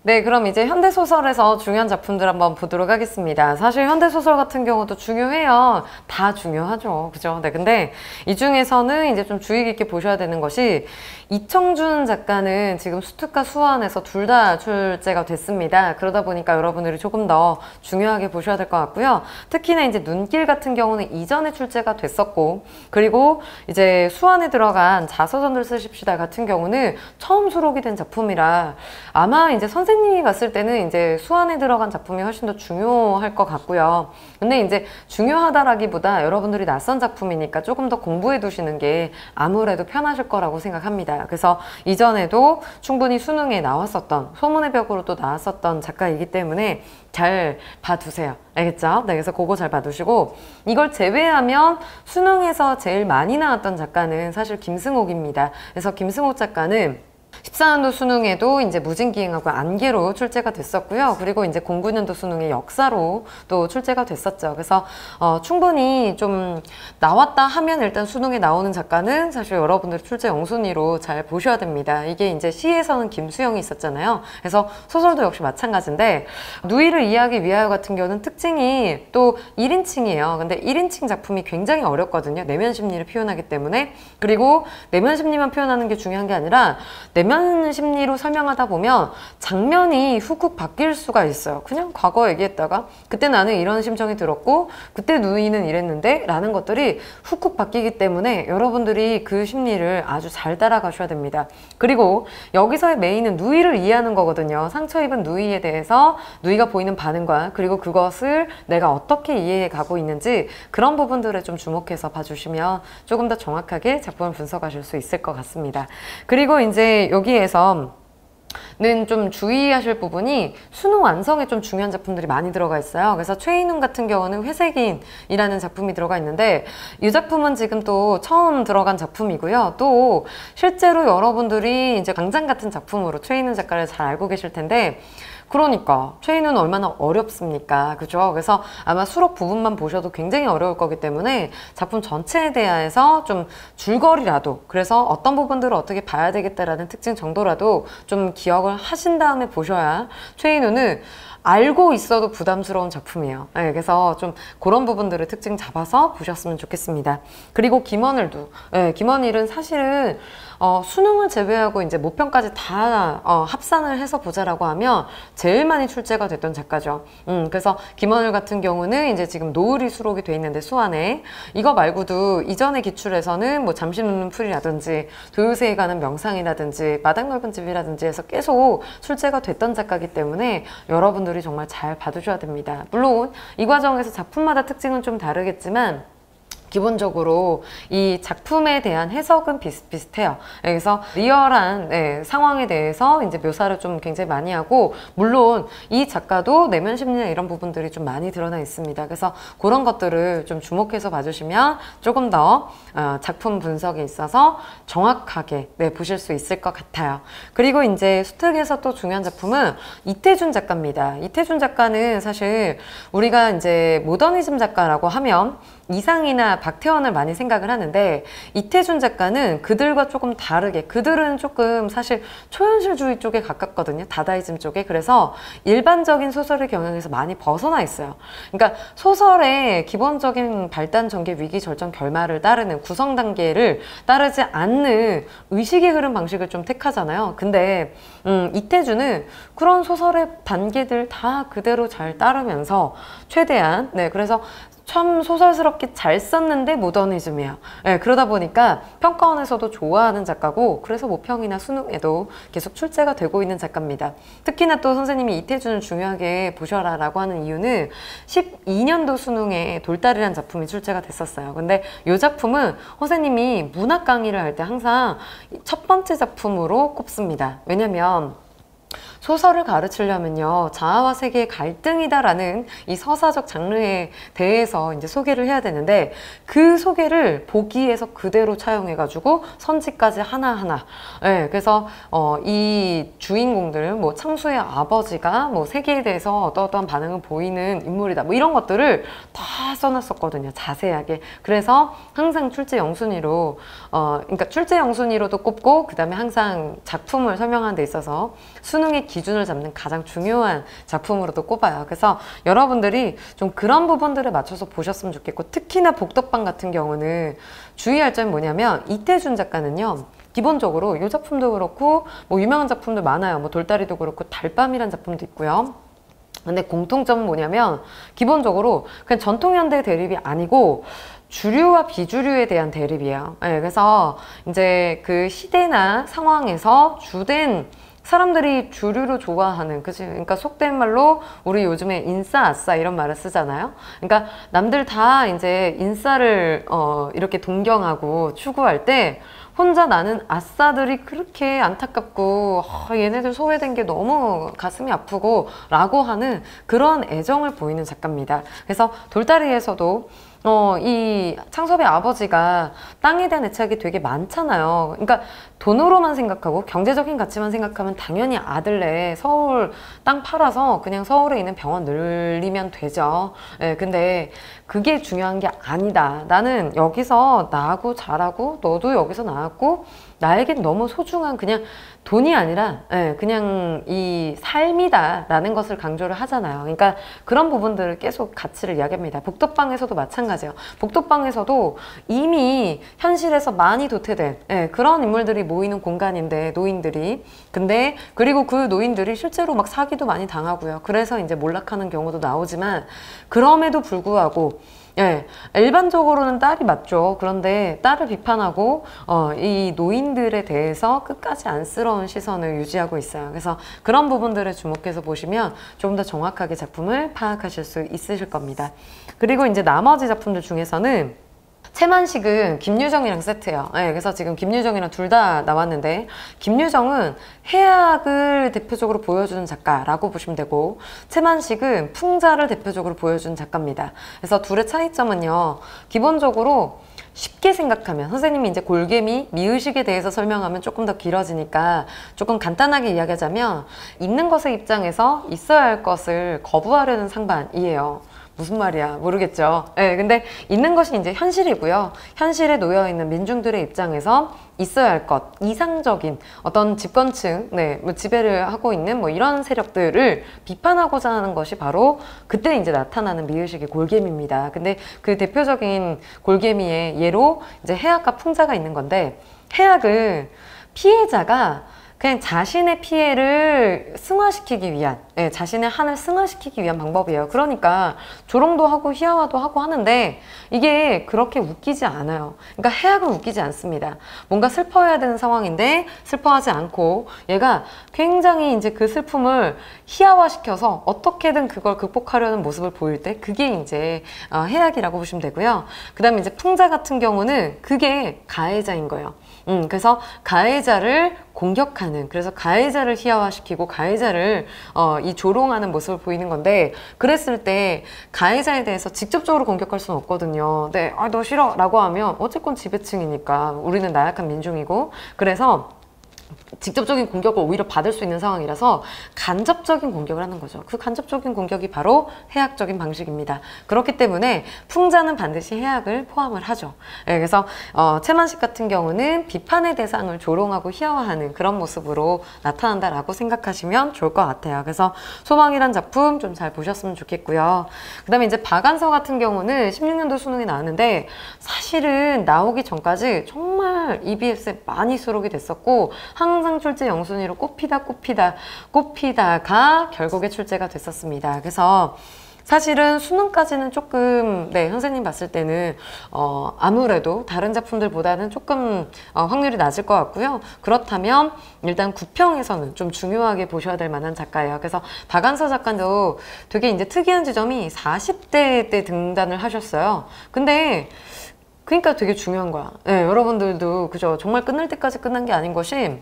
네, 그럼 이제 현대소설에서 중요한 작품들 한번 보도록 하겠습니다. 사실 현대소설 같은 경우도 중요해요. 다 중요하죠. 그죠? 네, 근데 이 중에서는 이제 좀 주의 깊게 보셔야 되는 것이 이청준 작가는 지금 수특과 수완에서 둘 다 출제가 됐습니다. 그러다 보니까 여러분들이 조금 더 중요하게 보셔야 될 것 같고요. 특히나 이제 눈길 같은 경우는 이전에 출제가 됐었고, 그리고 이제 수완에 들어간 자서전들 쓰십시다 같은 경우는 처음 수록이 된 작품이라 아마 이제 선생님이 봤을 때는 이제 수완에 들어간 작품이 훨씬 더 중요할 것 같고요. 근데 이제 중요하다라기보다 여러분들이 낯선 작품이니까 조금 더 공부해 두시는 게 아무래도 편하실 거라고 생각합니다. 그래서 이전에도 충분히 수능에 나왔었던, 소문의 벽으로도 나왔었던 작가이기 때문에 잘 봐두세요. 알겠죠? 네, 그래서 그거 잘 봐두시고, 이걸 제외하면 수능에서 제일 많이 나왔던 작가는 사실 김승옥입니다. 그래서 김승옥 작가는 14년도 수능에도 이제 무진기행하고 안개로 출제가 됐었고요. 그리고 이제 09년도 수능의 역사로 또 출제가 됐었죠. 그래서 충분히 좀 나왔다 하면 일단 수능에 나오는 작가는 사실 여러분들 출제 영순위로 잘 보셔야 됩니다. 이게 이제 시에서는 김수영이 있었잖아요. 그래서 소설도 역시 마찬가지인데, 누이를 이해하기 위하여 같은 경우는 특징이 또 1인칭이에요. 근데 1인칭 작품이 굉장히 어렵거든요. 내면 심리를 표현하기 때문에. 그리고 내면 심리만 표현하는 게 중요한 게 아니라 내면 심리로 설명하다 보면 장면이 훅훅 바뀔 수가 있어요. 그냥 과거 얘기했다가 그때 나는 이런 심정이 들었고 그때 누이는 이랬는데 라는 것들이 훅훅 바뀌기 때문에 여러분들이 그 심리를 아주 잘 따라가셔야 됩니다. 그리고 여기서의 메인은 누이를 이해하는 거거든요. 상처 입은 누이에 대해서 누이가 보이는 반응과 그리고 그것을 내가 어떻게 이해해 가고 있는지 그런 부분들에 좀 주목해서 봐주시면 조금 더 정확하게 작품을 분석하실 수 있을 것 같습니다. 그리고 이제 여기에서 는 좀 주의하실 부분이 수능 완성에 좀 중요한 작품들이 많이 들어가 있어요. 그래서 최인훈 같은 경우는 회색인이라는 작품이 들어가 있는데, 이 작품은 지금 또 처음 들어간 작품이고요. 또 실제로 여러분들이 이제 강장 같은 작품으로 최인훈 작가를 잘 알고 계실 텐데, 그러니까 최인훈은 얼마나 어렵습니까? 그죠? 그래서 아마 수록 부분만 보셔도 굉장히 어려울 거기 때문에 작품 전체에 대해서 좀 줄거리라도, 그래서 어떤 부분들을 어떻게 봐야 되겠다라는 특징 정도라도 좀 기억을 하신 다음에 보셔야 최인훈은 알고 있어도 부담스러운 작품이에요. 네, 그래서 좀 그런 부분들을 특징 잡아서 보셨으면 좋겠습니다. 그리고 김원일도, 네, 김원일은 사실은 수능을 제외하고 이제 모평까지 다 합산을 해서 보자라고 하면 제일 많이 출제가 됐던 작가죠. 그래서 김원일 같은 경우는 이제 지금 노을이 수록이 돼 있는데 수완에 이거 말고도 이전의 기출에서는 뭐 잠시 눕는 풀이라든지 도요새에 가는 명상이라든지 마당 넓은 집이라든지 해서 계속 출제가 됐던 작가이기 때문에 여러분들이 정말 잘 봐두셔야 됩니다. 물론 이 과정에서 작품마다 특징은 좀 다르겠지만 기본적으로 이 작품에 대한 해석은 비슷비슷해요. 그래서 리얼한 상황에 대해서 이제 묘사를 좀 굉장히 많이 하고, 물론 이 작가도 내면 심리나 이런 부분들이 좀 많이 드러나 있습니다. 그래서 그런 것들을 좀 주목해서 봐주시면 조금 더 작품 분석에 있어서 정확하게 보실 수 있을 것 같아요. 그리고 이제 수특에서 또 중요한 작품은 이태준 작가입니다. 이태준 작가는 사실 우리가 이제 모더니즘 작가라고 하면 이상이나 박태원을 많이 생각을 하는데, 이태준 작가는 그들과 조금 다르게, 그들은 조금 사실 초현실주의 쪽에 가깝거든요. 다다이즘 쪽에. 그래서 일반적인 소설의 경향에서 많이 벗어나 있어요. 그러니까 소설의 기본적인 발단, 전개, 위기, 절정, 결말을 따르는 구성 단계를 따르지 않는 의식의 흐름 방식을 좀 택하잖아요. 근데 이태준은 그런 소설의 단계들 다 그대로 잘 따르면서 최대한 그래서 참 소설스럽게 잘 썼는데 모더니즘이야. 그러다 보니까 평가원에서도 좋아하는 작가고, 그래서 모평이나 수능에도 계속 출제가 되고 있는 작가입니다. 특히나 또 선생님이 이태준을 중요하게 보셔라 라고 하는 이유는 12년도 수능에 돌다리란 작품이 출제가 됐었어요. 근데 이 작품은 선생님이 문학 강의를 할 때 항상 첫 번째 작품으로 꼽습니다. 왜냐면 소설을 가르치려면요, 자아와 세계의 갈등이다라는 이 서사적 장르에 대해서 이제 소개를 해야 되는데, 그 소개를 보기에서 그대로 차용해가지고 선지까지 하나하나. 그래서 이 주인공들, 뭐 창수의 아버지가 뭐 세계에 대해서 어떠한 반응을 보이는 인물이다, 뭐 이런 것들을 다 써놨었거든요, 자세하게. 그래서 항상 출제 영순위로, 그러니까 출제 영순위로도 꼽고, 그 다음에 항상 작품을 설명하는 데 있어서 수능의 기준을 잡는 가장 중요한 작품으로도 꼽아요. 그래서 여러분들이 좀 그런 부분들을 맞춰서 보셨으면 좋겠고, 특히나 복덕방 같은 경우는 주의할 점이 뭐냐면, 이태준 작가는요, 기본적으로 이 작품도 그렇고 뭐 유명한 작품들 많아요. 뭐 돌다리도 그렇고 달밤이란 작품도 있고요. 근데 공통점은 뭐냐면 기본적으로 그냥 전통현대 대립이 아니고 주류와 비주류에 대한 대립이에요. 네, 그래서 이제 그 시대나 상황에서 주된 사람들이 주류로 좋아하는, 그치? 그러니까 속된 말로 우리 요즘에 인싸, 아싸 이런 말을 쓰잖아요. 그러니까 남들 다 이제 인싸를 이렇게 동경하고 추구할 때 혼자 나는 아싸들이 그렇게 안타깝고 얘네들 소외된 게 너무 가슴이 아프고 라고 하는 그런 애정을 보이는 작가입니다. 그래서 돌다리에서도 이 창섭의 아버지가 땅에 대한 애착이 되게 많잖아요. 그러니까 돈으로만 생각하고 경제적인 가치만 생각하면 당연히 아들네 서울 땅 팔아서 그냥 서울에 있는 병원 늘리면 되죠. 예, 근데 그게 중요한 게 아니다. 나는 여기서 나하고 잘하고 너도 여기서 나왔고 나에겐 너무 소중한 그냥 돈이 아니라 그냥 이 삶이다 라는 것을 강조를 하잖아요. 그러니까 그런 부분들을 계속 가치를 이야기합니다. 복덕방에서도 마찬가지예요. 복덕방에서도 이미 현실에서 많이 도태된 그런 인물들이 모이는 공간인데, 노인들이. 근데 그리고 그 노인들이 실제로 막 사기도 많이 당하고요. 그래서 이제 몰락하는 경우도 나오지만, 그럼에도 불구하고 일반적으로는 딸이 맞죠. 그런데 딸을 비판하고 이 노인들에 대해서 끝까지 안쓰러운 시선을 유지하고 있어요. 그래서 그런 부분들을 주목해서 보시면 조금 더 정확하게 작품을 파악하실 수 있으실 겁니다. 그리고 이제 나머지 작품들 중에서는 채만식은 김유정이랑 세트예요. 그래서 지금 김유정이랑 둘 다 나왔는데, 김유정은 해악을 대표적으로 보여주는 작가라고 보시면 되고, 채만식은 풍자를 대표적으로 보여주는 작가입니다. 그래서 둘의 차이점은요, 기본적으로 쉽게 생각하면, 선생님이 이제 골개미, 미의식에 대해서 설명하면 조금 더 길어지니까 조금 간단하게 이야기하자면, 있는 것의 입장에서 있어야 할 것을 거부하려는 상반이에요. 무슨 말이야 모르겠죠. 근데 있는 것이 이제 현실이고요. 현실에 놓여있는 민중들의 입장에서 있어야 할 것, 이상적인 어떤 집권층, 뭐 지배를 하고 있는 뭐 이런 세력들을 비판하고자 하는 것이 바로 그때 이제 나타나는 미의식의 골개미입니다. 근데 그 대표적인 골개미의 예로 이제 해악과 풍자가 있는 건데, 해악은 피해자가 그냥 자신의 피해를 승화시키기 위한, 자신의 한을 승화시키기 위한 방법이에요. 그러니까 조롱도 하고 희화화도 하고 하는데 이게 그렇게 웃기지 않아요. 그러니까 해악은 웃기지 않습니다. 뭔가 슬퍼해야 되는 상황인데 슬퍼하지 않고 얘가 굉장히 이제 그 슬픔을 희화화시켜서 어떻게든 그걸 극복하려는 모습을 보일 때 그게 이제 해악이라고 보시면 되고요. 그 다음에 이제 풍자 같은 경우는 그게 가해자인 거예요. 그래서 가해자를 공격하는, 그래서 가해자를 희화화시키고 가해자를 이 조롱하는 모습을 보이는 건데, 그랬을 때 가해자에 대해서 직접적으로 공격할 수는 없거든요. 네, 너 싫어 라고 하면 어쨌건 지배층이니까 우리는 나약한 민중이고, 그래서 직접적인 공격을 오히려 받을 수 있는 상황이라서 간접적인 공격을 하는 거죠. 그 간접적인 공격이 바로 해악적인 방식입니다. 그렇기 때문에 풍자는 반드시 해악을 포함을 하죠. 그래서 채만식 같은 경우는 비판의 대상을 조롱하고 희화화하는 그런 모습으로 나타난다라고 생각하시면 좋을 것 같아요. 그래서 소망이란 작품 좀 잘 보셨으면 좋겠고요. 그 다음에 이제 박안서 같은 경우는 16년도 수능에 나왔는데, 사실은 나오기 전까지 정말 EBS에 많이 수록이 됐었고 항상 출제 영순위로 꼽히다가 결국에 출제가 됐었습니다. 그래서 사실은 수능까지는 조금 선생님 봤을 때는 아무래도 다른 작품들보다는 조금 확률이 낮을 것 같고요. 그렇다면 일단 구평에서는 좀 중요하게 보셔야 될 만한 작가예요. 그래서 박안서 작가도 되게 이제 특이한 지점이 40대 때 등단을 하셨어요. 근데 그러니까 되게 중요한 거야. 여러분들도 그죠? 정말 끝날 때까지 끝난 게 아닌 것이,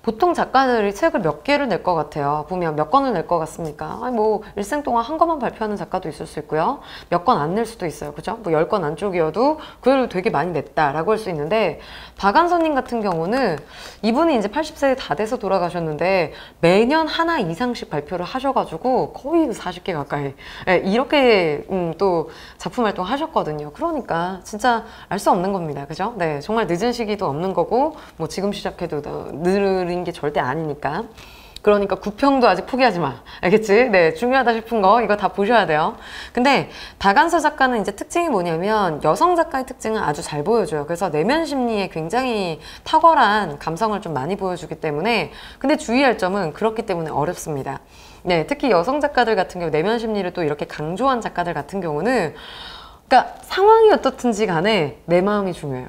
보통 작가들이 책을 몇 개를 낼 것 같아요. 보면 몇 권을 낼 것 같습니까? 아니 뭐 일생 동안 한 권만 발표하는 작가도 있을 수 있고요. 몇 권 안 낼 수도 있어요. 그죠? 뭐 10권 안쪽이어도 그래도 되게 많이 냈다라고 할 수 있는데, 박안서님 같은 경우는 이분이 이제 80세 다 돼서 돌아가셨는데 매년 하나 이상씩 발표를 하셔가지고 거의 40개 가까이 이렇게 또 작품 활동 하셨거든요. 그러니까 진짜 알 수 없는 겁니다. 그죠? 정말 늦은 시기도 없는 거고, 뭐 지금 시작해도 느린 게 절대 아니니까. 그러니까 구평도 아직 포기하지 마. 알겠지? 네, 중요하다 싶은 거 이거 다 보셔야 돼요. 근데 박안서 작가는 이제 특징이 뭐냐면 여성 작가의 특징은 아주 잘 보여줘요. 그래서 내면 심리에 굉장히 탁월한 감성을 좀 많이 보여주기 때문에 근데 주의할 점은 그렇기 때문에 어렵습니다. 네, 특히 여성 작가들 같은 경우 내면 심리를 또 이렇게 강조한 작가들 같은 경우는 그러니까 상황이 어떻든지 간에 내 마음이 중요해요.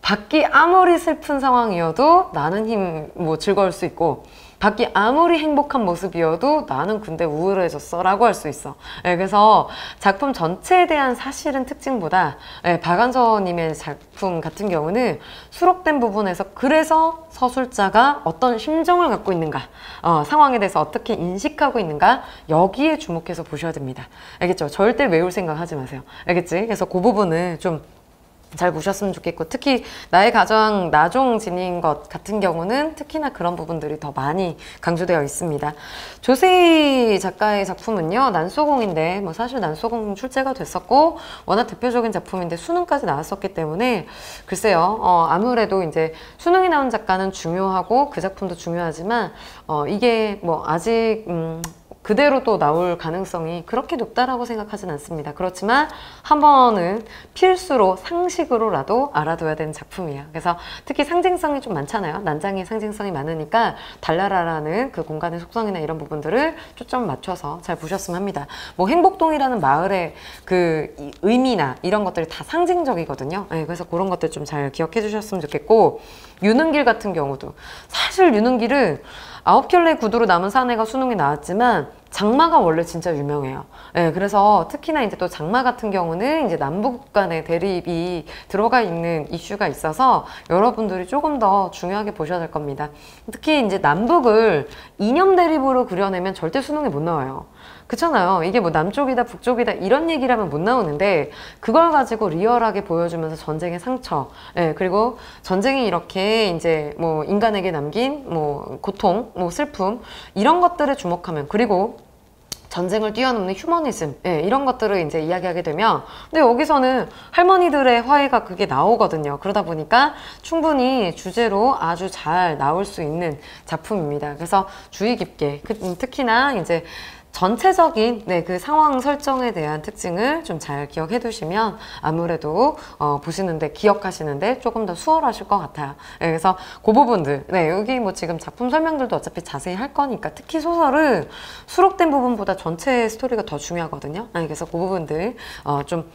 밖이 아무리 슬픈 상황이어도 나는 즐거울 수 있고 밖이 아무리 행복한 모습이어도 나는 근데 우울해졌어 라고 할 수 있어. 네, 그래서 작품 전체에 대한 사실은 특징보다 박안서님의 작품 같은 경우는 수록된 부분에서 그래서 서술자가 어떤 심정을 갖고 있는가 상황에 대해서 어떻게 인식하고 있는가 여기에 주목해서 보셔야 됩니다. 알겠죠? 절대 외울 생각 하지 마세요. 알겠지? 그래서 그 부분을 좀 잘 보셨으면 좋겠고 특히 나의 가장 나종 지닌 것 같은 경우는 특히나 그런 부분들이 더 많이 강조되어 있습니다. 조세희 작가의 작품은요 난소공인데 뭐 사실 난소공 출제가 됐었고 워낙 대표적인 작품인데 수능까지 나왔었기 때문에 글쎄요 아무래도 이제 수능이 나온 작가는 중요하고 그 작품도 중요하지만 이게 뭐 아직 그대로 또 나올 가능성이 그렇게 높다라고 생각하진 않습니다. 그렇지만 한 번은 필수로 상식으로라도 알아둬야 되는 작품이에요. 그래서 특히 상징성이 좀 많잖아요. 난장의 상징성이 많으니까 달나라라는 그 공간의 속성이나 이런 부분들을 초점 맞춰서 잘 보셨으면 합니다. 뭐 행복동이라는 마을의 그 의미나 이런 것들이 다 상징적이거든요. 네, 그래서 그런 것들 좀 잘 기억해 주셨으면 좋겠고 유능길 같은 경우도 사실 유능길은 9켤레 구두로 남은 사내가 수능이 나왔지만 장마가 원래 진짜 유명해요. 네, 그래서 특히나 이제 또 장마 같은 경우는 이제 남북 간의 대립이 들어가 있는 이슈가 있어서 여러분들이 조금 더 중요하게 보셔야 될 겁니다. 특히 이제 남북을 이념 대립으로 그려내면 절대 수능에 못 나와요. 그렇잖아요. 이게 뭐 남쪽이다 북쪽이다 이런 얘기라면 못 나오는데 그걸 가지고 리얼하게 보여주면서 전쟁의 상처 그리고 전쟁이 이렇게 이제 뭐 인간에게 남긴 뭐 고통 뭐 슬픔 이런 것들에 주목하면 그리고 전쟁을 뛰어넘는 휴머니즘 이런 것들을 이제 이야기하게 되면 근데 여기서는 할머니들의 화해가 그게 나오거든요. 그러다 보니까 충분히 주제로 아주 잘 나올 수 있는 작품입니다. 그래서 주의 깊게 특히나 이제 전체적인 그 상황 설정에 대한 특징을 좀 잘 기억해 두시면 아무래도 보시는데 기억하시는데 조금 더 수월하실 것 같아요. 그래서 그 부분들 여기 뭐 지금 작품 설명들도 어차피 자세히 할 거니까 특히 소설은 수록된 부분보다 전체 스토리가 더 중요하거든요. 그래서 그 부분들 좀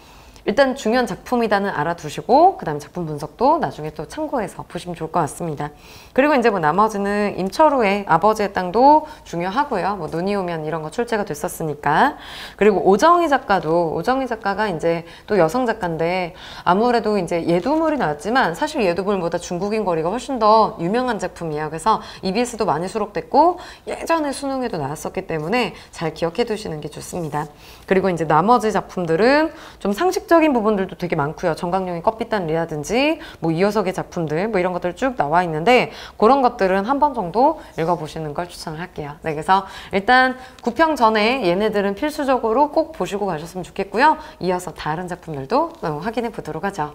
일단 중요한 작품이다는 알아두시고 그 다음 작품 분석도 나중에 또 참고해서 보시면 좋을 것 같습니다. 그리고 이제 뭐 나머지는 임철우의 아버지의 땅도 중요하고요. 뭐 눈이 오면 이런 거 출제가 됐었으니까. 그리고 오정희 작가가 이제 또 여성 작가인데 아무래도 이제 예두물이 나왔지만 사실 예두물보다 중국인 거리가 훨씬 더 유명한 작품이에요. 그래서 EBS도 많이 수록됐고 예전에 수능에도 나왔었기 때문에 잘 기억해 두시는 게 좋습니다. 그리고 이제 나머지 작품들은 좀 상식적인 부분들도 되게 많고요. 정강용의 껍빛단리라든지 뭐 이효석의 작품들 뭐 이런 것들 쭉 나와 있는데 그런 것들은 한 번 정도 읽어보시는 걸 추천을 할게요. 그래서 일단 구평 전에 얘네들은 필수적으로 꼭 보시고 가셨으면 좋겠고요. 이어서 다른 작품들도 확인해 보도록 하죠.